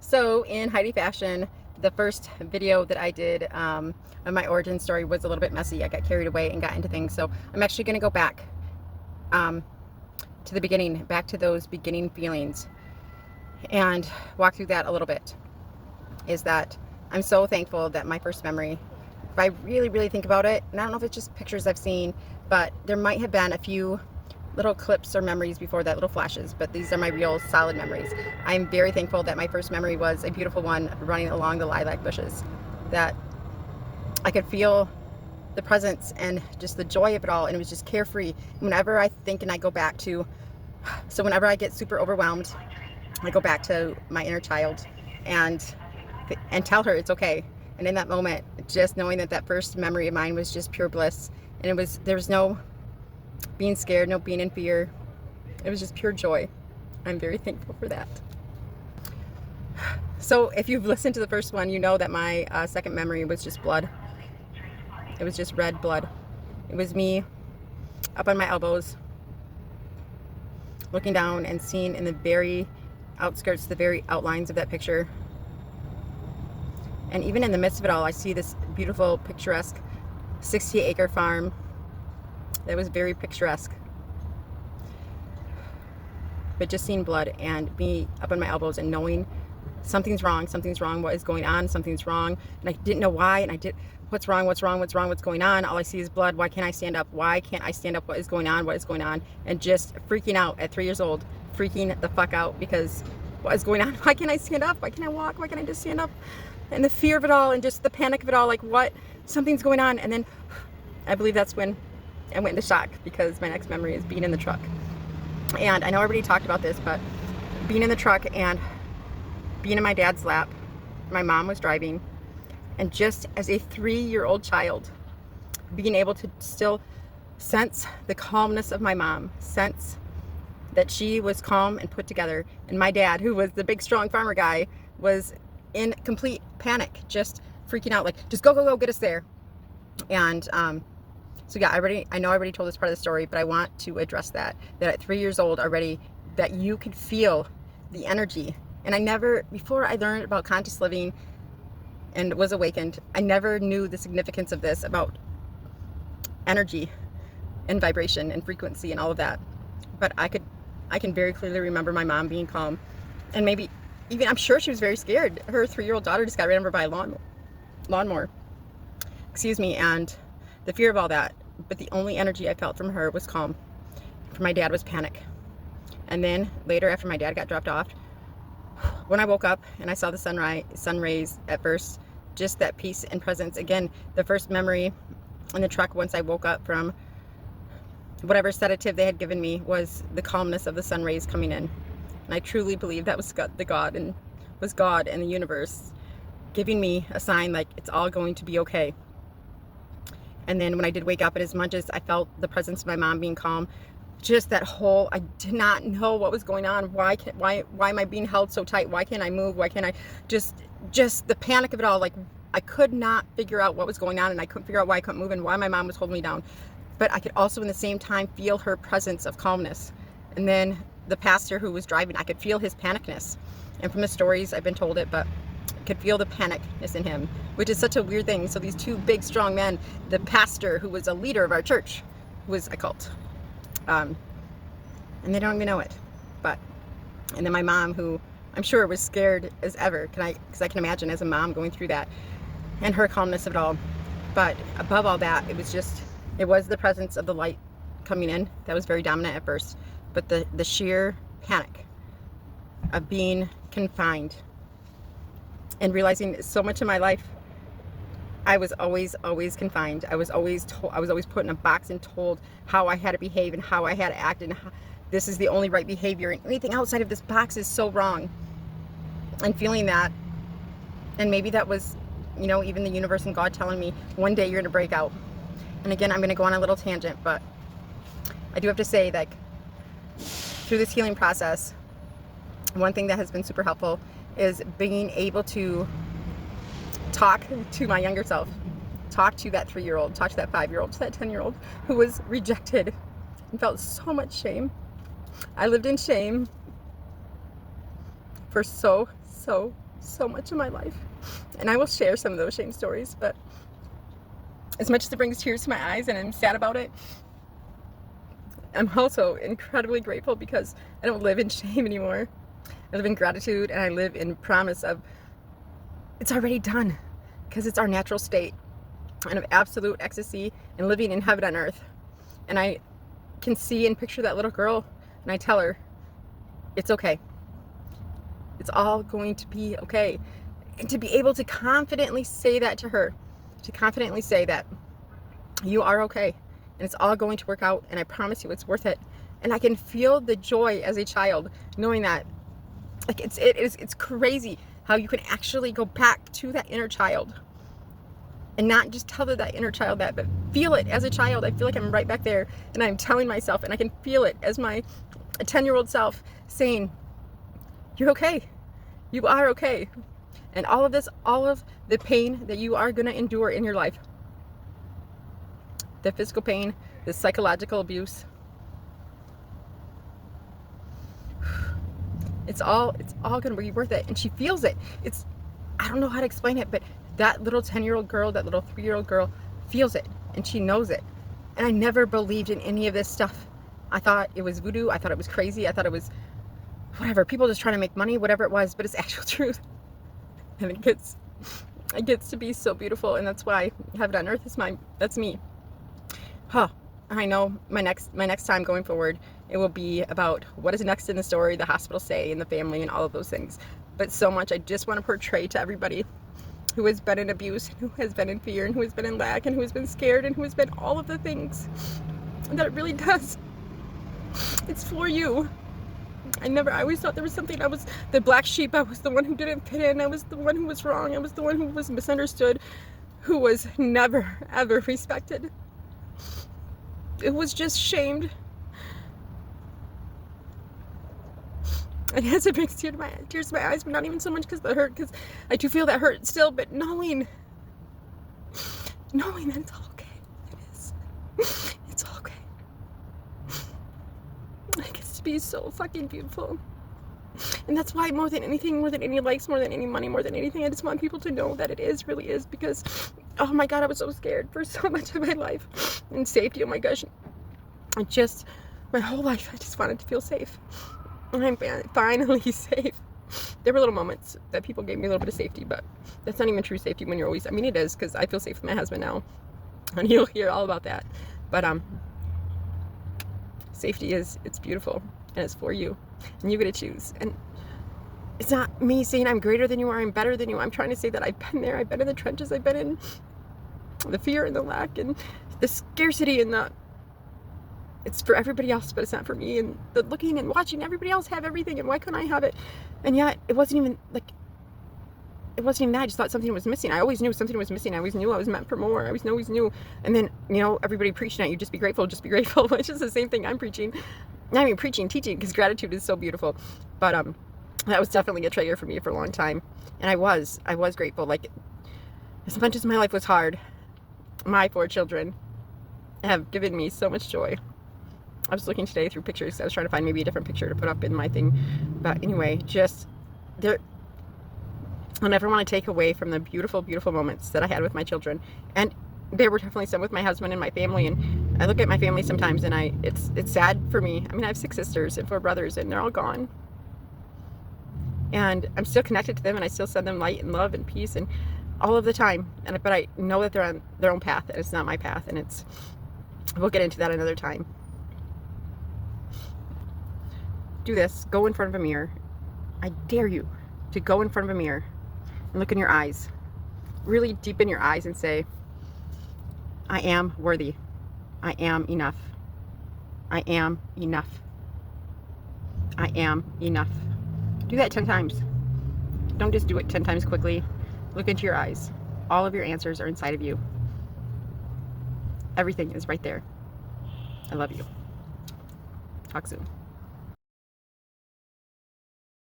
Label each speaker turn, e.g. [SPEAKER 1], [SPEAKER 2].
[SPEAKER 1] So in Heidi fashion, the first video that I did of my origin story was a little bit messy. I got carried away and got into things. So I'm actually going to go back to the beginning, back to those beginning feelings and walk through that a little bit. Is that I'm so thankful that my first memory, if I really think about it, and I don't know if it's just pictures I've seen, but there might have been a few little clips or memories before that, little flashes, but these are my real solid memories. I'm very thankful that my first memory was a beautiful one running along the lilac bushes, that I could feel the presence and just the joy of it all, and it was just carefree. Whenever I think and I go back to, so whenever I get super overwhelmed, I go back to my inner child and tell her it's okay. And in that moment, just knowing that that first memory of mine was just pure bliss, and there was no being scared, no being in fear. It was just pure joy. I'm very thankful for that. So if you've listened to the first one, you know that my second memory was just blood. It was just red blood. It was me up on my elbows, looking down and seeing in the very outskirts, the very outlines of that picture. And even in the midst of it all, I see this beautiful, picturesque 60-acre farm that was very picturesque. But just seeing blood and me up on my elbows and knowing something's wrong, what is going on, something's wrong. And I didn't know why, and what's wrong, what's going on? All I see is blood. Why can't I stand up? Why can't I stand up? What is going on? And just freaking out at 3 years old, freaking the fuck out because what is going on? Why can't I stand up? Why can't I walk? Why can't I just stand up? And the fear of it all and just the panic of it all, like what? Something's going on. And then I believe that's when I went into shock, because my next memory is being in the truck. And I know I already talked about this, but being in the truck and being in my dad's lap, my mom was driving, and just as a 3-year-old child, being able to still sense the calmness of my mom, sense that she was calm and put together, and my dad, who was the big strong farmer guy, was in complete panic, just freaking out, like, just go, get us there. And so yeah, I know I already told this part of the story, but I want to address that at 3 years old already, that you could feel the energy. And before I learned about conscious living and was awakened, I never knew the significance of this, about energy and vibration and frequency and all of that. But I can very clearly remember my mom being calm, and maybe even, I'm sure she was very scared. Her 3-year-old daughter just got ran over by a lawnmower. Excuse me, and the fear of all that. But the only energy I felt from her was calm. From my dad was panic. And then later, after my dad got dropped off, when I woke up and I saw the sun rays at first, just that peace and presence. Again, the first memory in the truck once I woke up from whatever sedative they had given me was the calmness of the sun rays coming in. And I truly believe that was God and the universe giving me a sign, like it's all going to be okay. And then when I did wake up, and as much as I felt the presence of my mom being calm, just that whole, I did not know what was going on. Why am I being held so tight? Why can't I move? Why can't I just the panic of it all? Like, I could not figure out what was going on, and I couldn't figure out why I couldn't move and why my mom was holding me down. But I could also in the same time feel her presence of calmness. And then the pastor who was driving, I could feel his panicness. And from the stories, I've been told it, but I could feel the panicness in him, which is such a weird thing. So these two big, strong men, the pastor who was a leader of our church, who was a cult, and they don't even know it. And then my mom, who I'm sure was scared as ever, because I can imagine as a mom going through that, and her calmness of it all. But above all that, it was the presence of the light coming in that was very dominant at first. But the sheer panic of being confined and realizing so much of my life, I was always confined. I was always put in a box and told how I had to behave and how I had to act, and this is the only right behavior, and anything outside of this box is so wrong. And feeling that, and maybe that was, even the universe and God telling me one day you're gonna break out. And again, I'm gonna go on a little tangent, but I do have to say that through this healing process, one thing that has been super helpful is being able to talk to my younger self, talk to that 3-year-old, talk to that 5-year-old, to that 10-year-old who was rejected and felt so much shame. I lived in shame for so so much in my life. And I will share some of those shame stories, but as much as it brings tears to my eyes and I'm sad about it, I'm also incredibly grateful because I don't live in shame anymore. I live in gratitude, and I live in promise of it's already done, because it's our natural state and of absolute ecstasy and living in heaven on earth. And I can see and picture that little girl, and I tell her, it's okay. It's all going to be okay. And to be able to confidently say that to her, to confidently say that you are okay, and it's all going to work out, and I promise you it's worth it. And I can feel the joy as a child knowing that, like, it's crazy how you can actually go back to that inner child and not just tell that inner child that, but feel it as a child. I feel like I'm right back there, and I'm telling myself, and I can feel it as my 10-year-old self saying, you're okay. You are okay. And all of this, all of the pain that you are going to endure in your life, the physical pain, the psychological abuse, it's all going to be worth it. And she feels it. I don't know how to explain it, but that little 10-year-old girl, that little 3-year-old girl feels it, and she knows it. And I never believed in any of this stuff. I thought it was voodoo. I thought it was crazy. I thought it was whatever, people just trying to make money, whatever it was, but it's actual truth. And it gets to be so beautiful, and that's why heaven on earth is that's me. I know my next time going forward, it will be about what is next in the story, the hospital stay, and the family, and all of those things. But so much I just want to portray to everybody who has been in abuse, who has been in fear, and who has been in lack, and who has been scared, and who has been all of the things, that it really does. It's for you. I always thought there was something. I was the black sheep. I was the one who didn't fit in. I was the one who was wrong. I was the one who was misunderstood, who was never, ever respected. It was just shamed. And yes, it brings tears to my eyes, but not even so much because of the hurt, because I do feel that hurt still, but knowing that it's all okay. It is. It's all okay. It gets to be so fucking beautiful. And that's why, more than anything, more than any likes, more than any money, more than anything, I just want people to know that it really is, because, oh my God, I was so scared for so much of my life. And safety, oh my gosh. My whole life, I just wanted to feel safe. And I'm finally safe. There were little moments that people gave me a little bit of safety, but that's not even true safety when you're always, I mean, it is, because I feel safe with my husband now. And you'll hear all about that. But, safety it's beautiful, and it's for you, and you get to choose. And it's not me saying I'm greater than you or I'm better than you. I'm trying to say that I've been there. I've been in the trenches. I've been in the fear and the lack and the scarcity, and it's for everybody else, but it's not for me. And the looking and watching everybody else have everything, and why couldn't I have it? And yet it wasn't even that. I just thought something was missing. I always knew something was missing. I always knew I was meant for more. I always knew. And then, everybody preaching at you, just be grateful, which is the same thing I'm preaching. Not even preaching, teaching, because gratitude is so beautiful. But that was definitely a trigger for me for a long time. And I was grateful. Like, as much as my life was hard, my 4 children have given me so much joy. I was looking today through pictures. I was trying to find maybe a different picture to put up in my thing. But anyway, I'll never want to take away from the beautiful, beautiful moments that I had with my children. And there were definitely some with my husband and my family. And I look at my family sometimes, and it's sad for me. I mean, I have 6 sisters and 4 brothers, and they're all gone. And I'm still connected to them, and I still send them light and love and peace and all of the time. But I know that they're on their own path, and it's not my path. And we'll get into that another time. Do this. Go in front of a mirror. I dare you to go in front of a mirror and look in your eyes, really deep in your eyes, and say, I am worthy. I am enough. I am enough. I am enough. Do that 10 times. Don't just do it 10 times quickly. Look into your eyes. All of your answers are inside of you. Everything is right there. I love you. Talk soon.